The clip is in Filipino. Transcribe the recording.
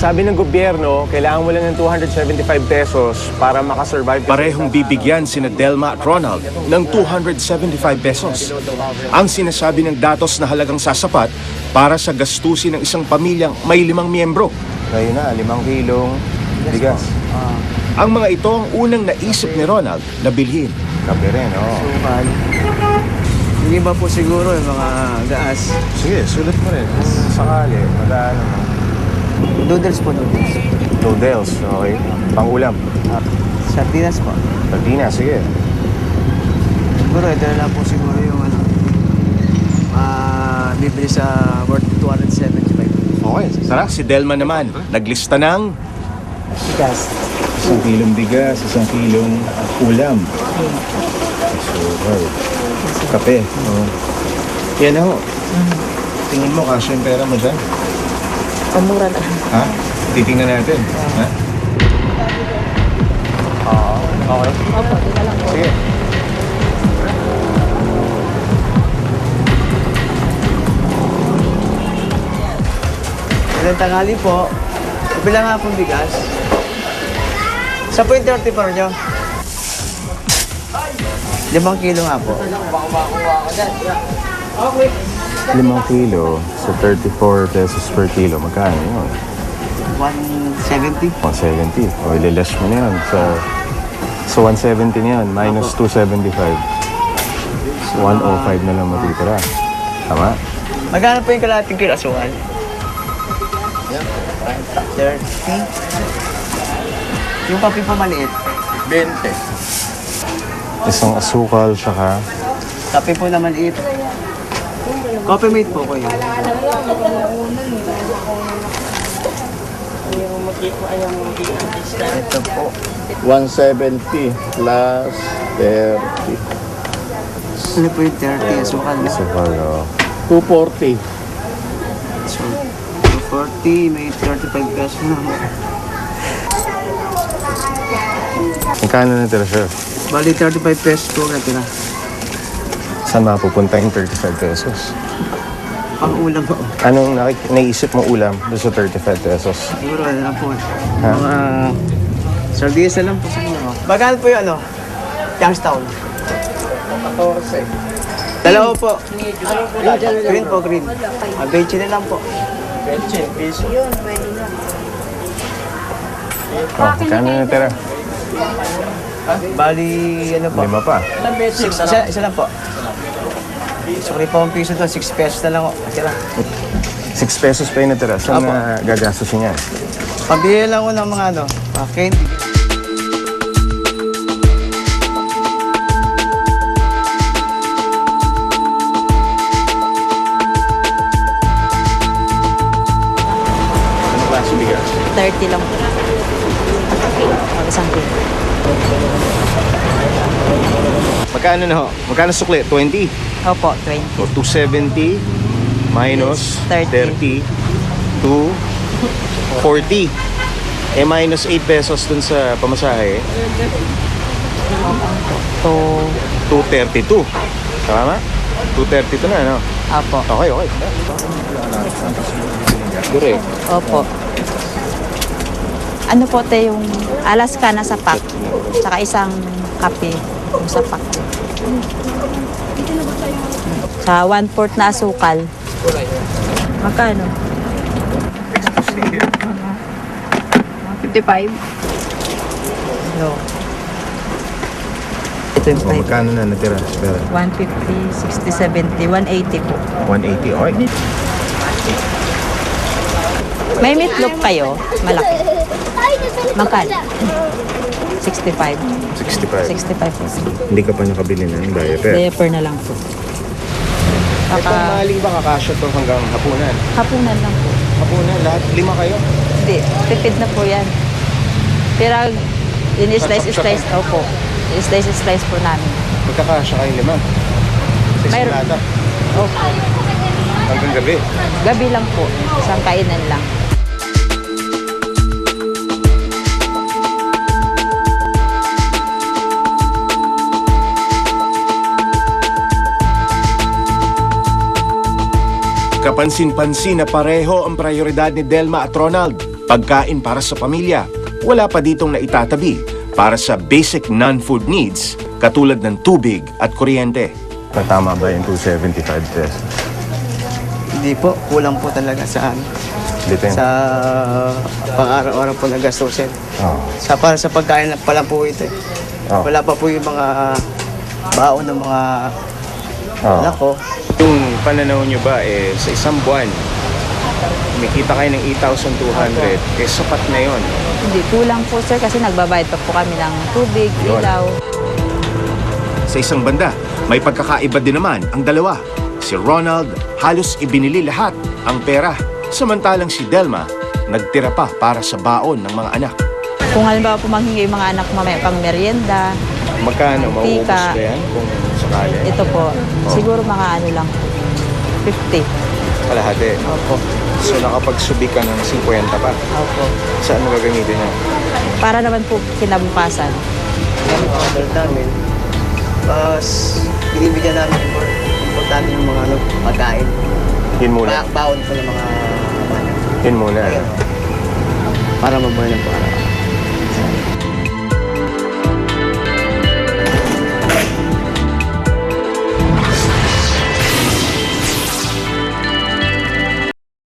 Sabi ng gobyerno, kailangan mo lang ng 275 pesos para makasurvive. Parehong bibigyan sina Delma at Ronald ng 275 pesos. Ang sinasabi ng datos na halagang sasapat para sa gastusin ng isang pamilyang may 5 miyembro. Kayo na, 5 kilong bigas. Ang mga ito ang unang naisip ni Ronald na bilhin. Kape rin, oo. Sukal. Yung iba po siguro yung mga gas. Sige, sulat mo rin. Kung sakali, madaan mo. Noodles po, noodles. Noodles, okay. Pang-ulam. Sardinas po. Sardinas, sige. Siguro ito na lang po siguro yung ano. Bibili sa worth 275. Okay, sarap. Si Delma naman, naglista ng Gas. 1 kilong bigas, 1 kilong ulam. Sugar. Kape. Oh. Yan ho. Tingin mo, kasya yung pera mo dyan. Mura na. Ha? Titingnan natin. Ha? Okay. Opo, di na lang po. Sige. Ilang tanghali po. Bilang nga pong bigas. Sa po yung 30 pa rin nyo. 5 kilo nga po. 5 kilo sa 34 pesos per kilo. Magkano yun? 170. 170. O, ililash mo na yun. So 170 na yun. Minus 275. 105 na lang matitira. Tama? Magkano po yung kalating kilo asukal? 30. Yung kape po maliit. 20. Isang asukal, saka Kape po na maliit. Coffee mate po ko yun. Ito po. 170 plus 30. Ano po yung 30 asukal na? asukal, o. 240. So, 240, may 35 pesos na. Magkano natira, sir? Bali 35 pesos po natira. Saan mapupunta yung 35 pesos? Pang ulam po. Anong naisip mo ulam doon sa 35 pesos? Siguro ano lang po. Mga sardinas na lang po siguro. Magkano po yung ano? Youngstown. 14. Dalawa po. Green po, green. Beche na lang po. Oh, magkano natira? Bali, ano po? 5 pa. Isa lang po. Sorry po ang piso to, 6 pesos na lang po. Tira. 6 pesos pa yung natira. Saan Apo. na gagastusin yan? Pabili lang ko ng mga ano, candy. Anong klase bigas? 30 lang po. Mag isang kilo. Magkano na ho? Magkano sukli? 20? Opo, 20. O 270 minus 30 to 40. Eh minus 8 pesos dun sa pamasahe. To, 232. Tama? 232 na, no? opo. Okay, okay. Direk. Opo. Ano po te yung Alaska na sa pack? Tsaka isang kape yung sa pack. Sa 1/4 na asukal. Magkano? 55. No. O, 25. magkano na natira? Pera. 150, 60, 70, 180 po. 180, okay. May meatloaf kayo? Malaki. Magkano? 65. 65. 65 po. Hindi ka pa nakabili ng diaper. Diaper na lang po. Itong maling ba kakasya to hanggang hapunan? Hapunan lang po. Hapunan, lahat 5 kayo? Hindi, tipid na po yan. Pero in-slice, opo. I-slice po namin. Magkakasya kayo 5. Sa Mayroon. isinata. Opo. Hanggang gabi. Gabi lang po. Isang kainan lang. Kapansin-pansin na pareho ang prioridad ni Delma at Ronald. pagkain para sa pamilya. Wala pa ditong naitatabi para sa basic non-food needs katulad ng tubig at kuryente. Tama ba yung 275 pesos? Hindi po, kulang po talaga sa Dito sa pang-araw-araw po na gastusin. Oh. Para sa pagkain na pala po ito. Oh. Wala pa po yung mga baon ng mga Oh. anak ko. Yung pananaw nyo ba, sa isang buwan, kumikita kayo ng 8,200, sapat na yon. Hindi, kulang po sir kasi nagbabayad pa po kami ng tubig, ilaw. Sa isang banda, may pagkakaiba din naman ang dalawa. Si Ronald halos ibinili lahat ang pera, samantalang si Delma nagtira pa para sa baon ng mga anak. Kung halimbawa po manghingi yung mga anak mamaya pang merienda, Magkano? Mauubos Tika. ba yan kung sakali? ito po, siguro mga ano lang, 50. Kalahati. Opo, So nakapagsubi ka ng 50 pa. opo. Saan mo gagamitin yan? Para naman po kinabukasan. Yung order namin. Tapos, binibigyan namin importante yung mga pagkain. Yun muna. Baon po ng mga Yun muna. para mabuhay ng pang-araw.